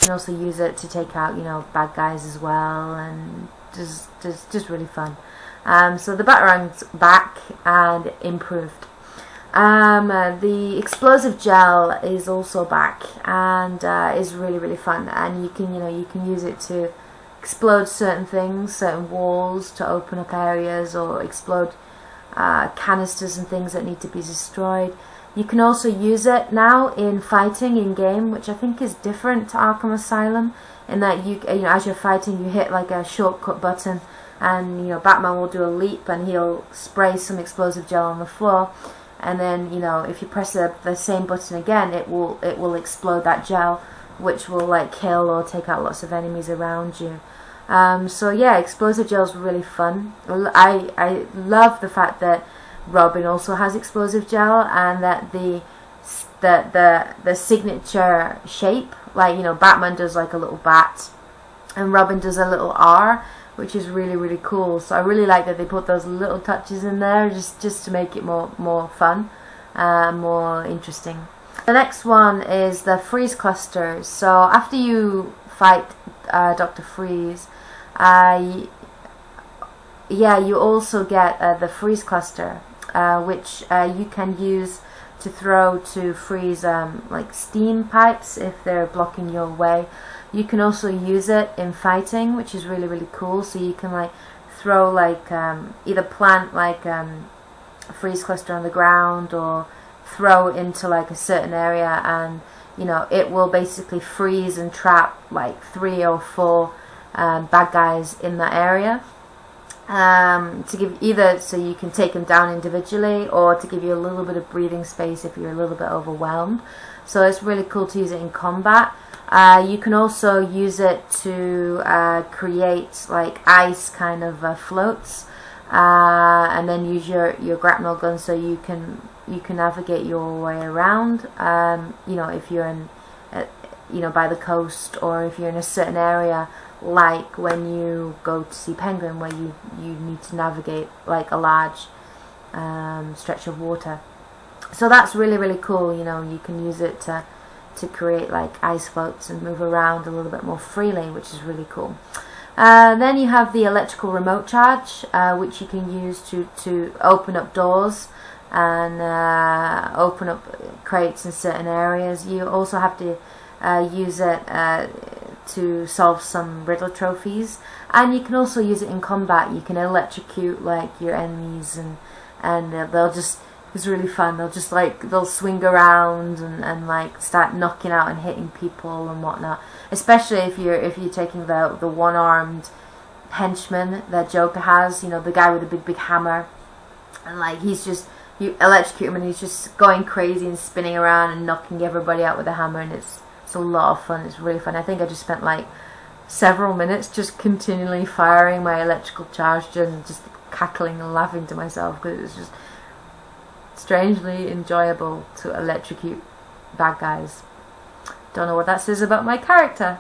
can also use it to take out, you know, bad guys as well, and just really fun. So the Batarangs back and improved. The explosive gel is also back and is really fun, and you can use it to explode certain things, certain walls, to open up areas, or explode canisters and things that need to be destroyed. You can also use it now in fighting in game, which I think is different to Arkham Asylum, in that you know, as you're fighting, you hit like a shortcut button, and you know, Batman will do a leap and he'll spray some explosive gel on the floor, and then, you know, if you press the same button again, it will explode that gel, which will like kill or take out lots of enemies around you. So yeah, explosive gel is really fun. I love the fact that Robin also has explosive gel, and that the signature shape, like, you know, Batman does like a little bat, and Robin does a little R, which is really cool. So I really like that they put those little touches in there, just to make it more fun, more interesting. The next one is the freeze clusters. So after you fight Dr. Freeze, yeah, you also get the freeze cluster, which you can use to throw to freeze like steam pipes if they're blocking your way. You can also use it in fighting, which is really cool. So you can like throw like either plant like a freeze cluster on the ground, or throw into like a certain area, and you know, it will basically freeze and trap like 3 or 4 bad guys in that area, to give either so you can take them down individually, or to give you a little bit of breathing space if you're a little bit overwhelmed. So it's really cool to use it in combat. You can also use it to create like ice kind of floats, and then use your grapnel gun so you can navigate your way around. You know, if you're in you know, by the coast, or if you're in a certain area, like when you go to see Penguin, where you need to navigate like a large stretch of water. So that's really cool. You know, you can use it to create like ice floats and move around a little bit more freely, which is really cool. Then you have the electrical remote charge, which you can use to open up doors and open up crates in certain areas. You also have to use it to solve some riddle trophies, and you can also use it in combat. You can electrocute like your enemies, and they'll just, it's really fun. They'll swing around and like start knocking out and hitting people and whatnot. Especially if you're taking the one-armed henchman that Joker has, you know, the guy with the big hammer, and like you electrocute him and he's just going crazy and spinning around and knocking everybody out with a hammer, and it's a lot of fun. It's really fun. I think I just spent like several minutes just continually firing my electrical charge and just cackling and laughing to myself, because it was just strangely enjoyable to electrocute bad guys. Don't know what that says about my character.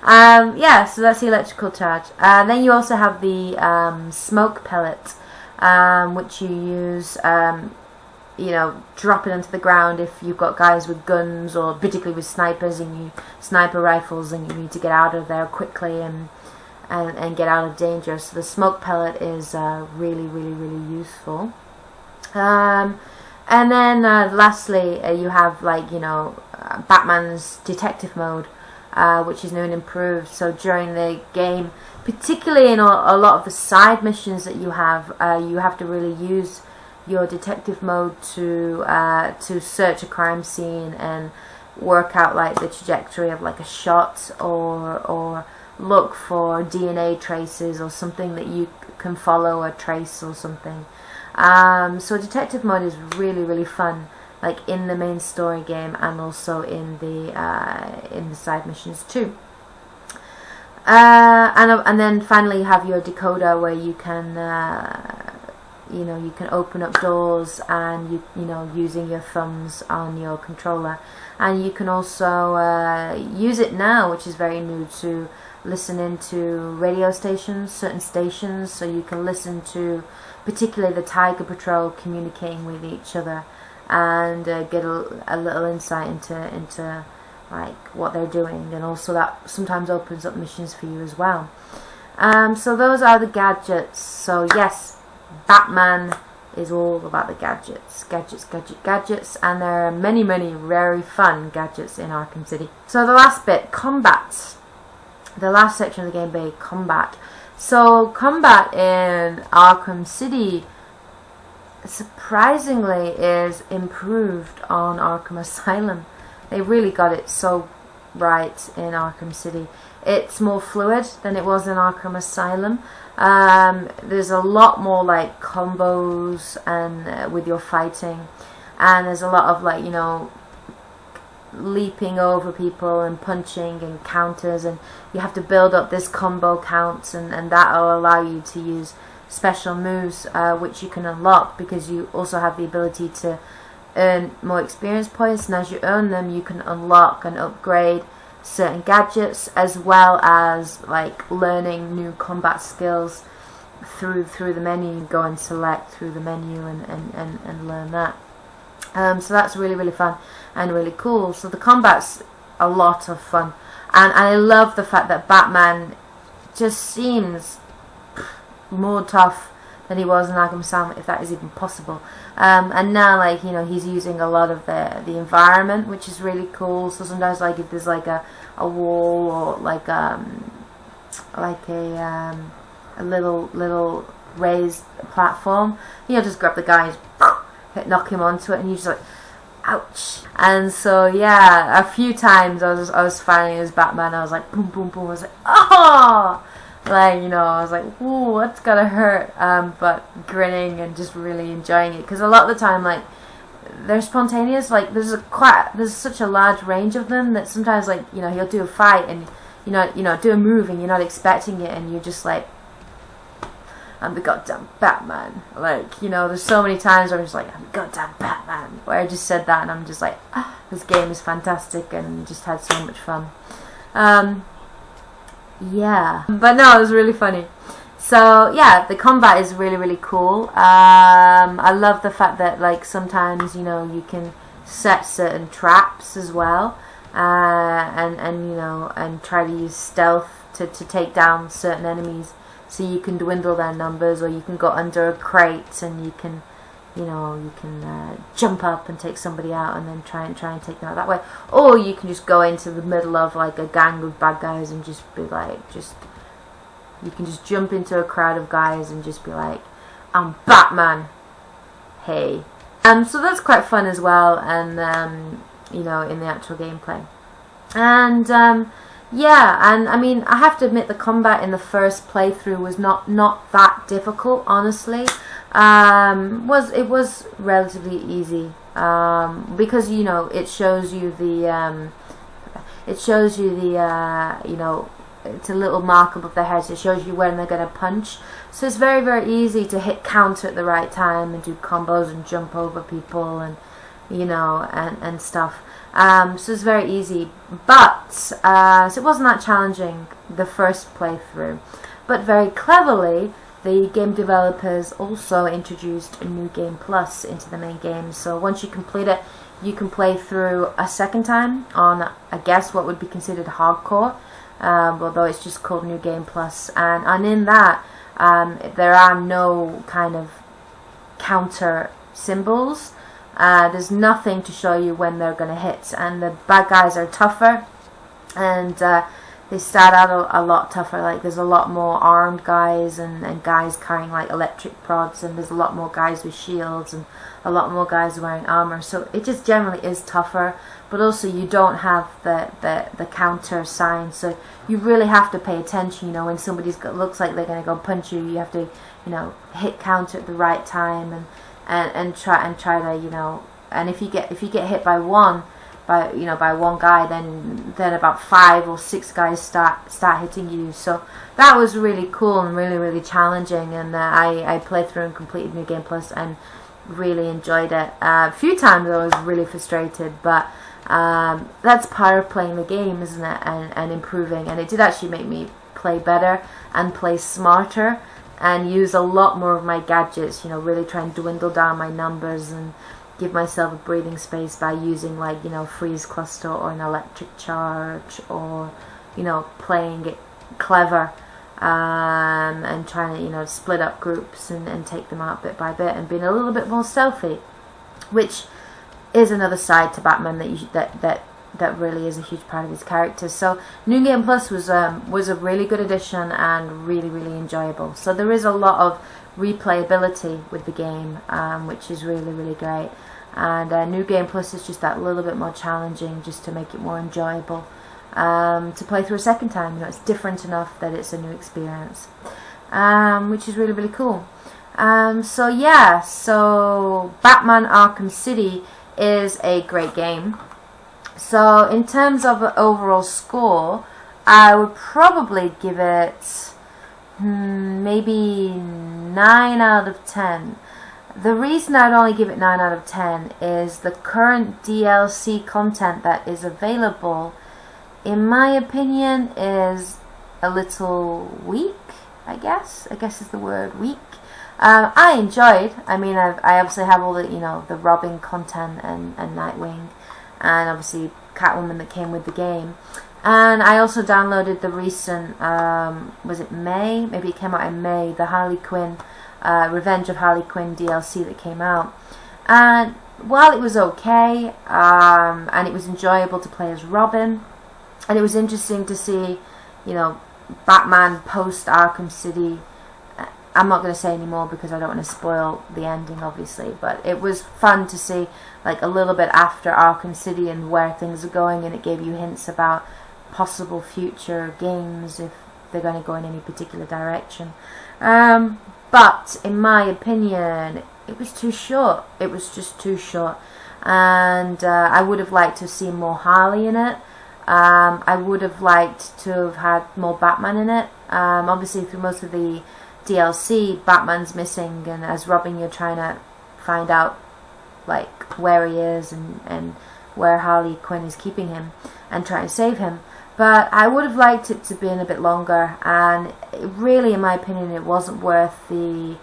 Yeah, so that's the electrical charge. Then you also have the smoke pellet, which you use, you know, drop it onto the ground if you've got guys with guns, or particularly with snipers and sniper rifles, and you need to get out of there quickly and get out of danger. So the smoke pellet is really useful. And then lastly, you have like, you know, Batman's detective mode, which is new and improved. So during the game, particularly in a lot of the side missions that you have to really use your detective mode to search a crime scene and work out like the trajectory of like a shot, or look for DNA traces or something that you can follow a trace or something. So detective mode is really fun, like in the main story game and also in the side missions too. And then finally you have your decoder, where you can you know, you can open up doors, and you know, using your thumbs on your controller. And you can also use it now, which is very new, to listen into radio stations, certain stations, so you can listen to particularly the Tiger Patrol communicating with each other, and get a little insight into like what they're doing, and also that sometimes opens up missions for you as well. So those are the gadgets. So yes, Batman is all about the gadgets, gadgets, and there are many very fun gadgets in Arkham City. So the last bit, combat. The last section of the game bay, combat. So combat in Arkham City surprisingly is improved on Arkham Asylum. They really got it so right in Arkham City. It's more fluid than it was in Arkham Asylum. There's a lot more like combos and with your fighting, and there's a lot of like, you know, leaping over people and punching and counters, and you have to build up this combo counts, and that will allow you to use special moves which you can unlock, because you also have the ability to earn more experience points, and as you earn them you can unlock and upgrade certain gadgets, as well as like learning new combat skills through the menu. Go and select through the menu and learn that. So that's really fun and really cool. So the combat's a lot of fun, and I love the fact that Batman just seems more tough than he was in Arkham Asylum, if that is even possible. And now, like, you know, he's using a lot of the environment, which is really cool. So sometimes, like, if there's like a wall or like a little raised platform, you just grab the guy and knock him onto it, and you just like, ouch. And so yeah, a few times I was fighting as Batman, I was like boom boom boom, I was like, oh, like, you know, I was like, ooh, that's gotta hurt, but grinning and just really enjoying it, because a lot of the time, like, they're spontaneous. Like, there's such a large range of them that sometimes, like, you know, he'll do a fight and you know do a move and you're not expecting it, and you're just like, I'm the goddamn Batman. Like, you know, there's so many times where I'm just like, I'm the goddamn Batman, where I just said that and I'm just like, ah, this game is fantastic, and just had so much fun. Yeah, but no, it was really funny. So yeah, the combat is really cool. I love the fact that, like, sometimes, you know, you can set certain traps as well, and you know, and try to use stealth to take down certain enemies, so you can dwindle their numbers, or you can go under a crate and you can, you know, you can jump up and take somebody out, and then try and take them out that way. Or you can just go into the middle of like a gang of bad guys and just be like, you can just jump into a crowd of guys and just be like, I'm Batman, hey. So that's quite fun as well, and you know, in the actual gameplay. And yeah, and I mean, I have to admit, the combat in the first playthrough was not that difficult, honestly. It was relatively easy, because, you know, it shows you the you know, it's a little mark above their heads. It shows you when they're going to punch, so it's very easy to hit counter at the right time and do combos and jump over people, and you know, and stuff. So it's very easy, but so it wasn't that challenging the first playthrough. But very cleverly, the game developers also introduced a New Game Plus into the main game. So once you complete it, you can play through a second time on, I guess, what would be considered hardcore, although it's just called New Game Plus. And in that, there are no kind of counter symbols. There's nothing to show you when they're going to hit, and the bad guys are tougher, and they start out a lot tougher. Like, there's a lot more armed guys and guys carrying like electric prods, and there's a lot more guys with shields and a lot more guys wearing armor. So it just generally is tougher, but also you don't have the counter sign, so you really have to pay attention. You know, when looks like they're going to go punch you, you have to, you know, hit counter at the right time, and try to, you know, and if you get hit by one guy, then about 5 or 6 guys start hitting you. So that was really cool and really challenging, and I played through and completed New Game Plus and really enjoyed it. A few times I was really frustrated, but that's part of playing the game, isn't it, and improving. And it did actually make me play better and play smarter, and use a lot more of my gadgets, you know, really try and dwindle down my numbers, and give myself a breathing space by using, like, you know, freeze cluster or an electric charge, or, you know, playing it clever, and trying to, you know, split up groups and take them out bit by bit, and being a little bit more stealthy, which is another side to Batman that really is a huge part of his character. So New Game Plus was a really good addition and really, really enjoyable. So there is a lot of replayability with the game, which is really, really great. And New Game Plus is just that little bit more challenging, just to make it more enjoyable to play through a second time. You know, it's different enough that it's a new experience, which is really, really cool. So yeah, so Batman Arkham City is a great game. So in terms of an overall score, I would probably give it maybe 9 out of 10. The reason I'd only give it 9 out of 10 is the current DLC content that is available, in my opinion, is a little weak, I guess is the word, weak. I enjoyed, I mean, I obviously have all the, you know, the Robin content and Nightwing, and obviously Catwoman that came with the game. And I also downloaded the recent, was it May? Maybe it came out in May, the Harley Quinn, Revenge of Harley Quinn DLC that came out. And while it was okay, and it was enjoyable to play as Robin, and it was interesting to see, you know, Batman post Arkham City. I'm not going to say any more because I don't want to spoil the ending, obviously, but it was fun to see, like, a little bit after Arkham City and where things are going, and it gave you hints about possible future games if they're going to go in any particular direction. But in my opinion, it was too short. It was just too short, and I would have liked to see more Harley in it. I would have liked to have had more Batman in it. Obviously, through most of the DLC, Batman's missing, and as Robin you're trying to find out, like, where he is and where Harley Quinn is keeping him and trying to save him. But I would have liked it to be in a bit longer, and it really, in my opinion, it wasn't worth the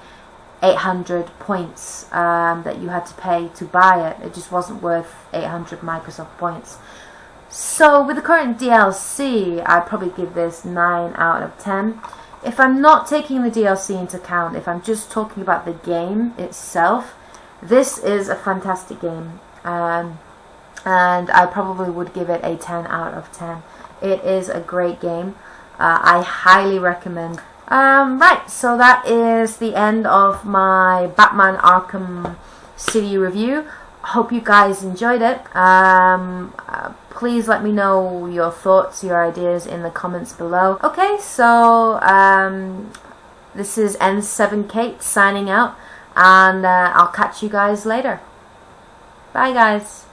800 points that you had to pay to buy it. It just wasn't worth 800 Microsoft points. So with the current DLC, I'd probably give this 9 out of 10. If I'm not taking the DLC into account, if I'm just talking about the game itself, this is a fantastic game, and I probably would give it a 10 out of 10. It is a great game. I highly recommend. Right, so that is the end of my Batman Arkham City review. Hope you guys enjoyed it. Please let me know your thoughts, your ideas in the comments below. Okay, so this is N7 Kate signing out, and I'll catch you guys later. Bye, guys.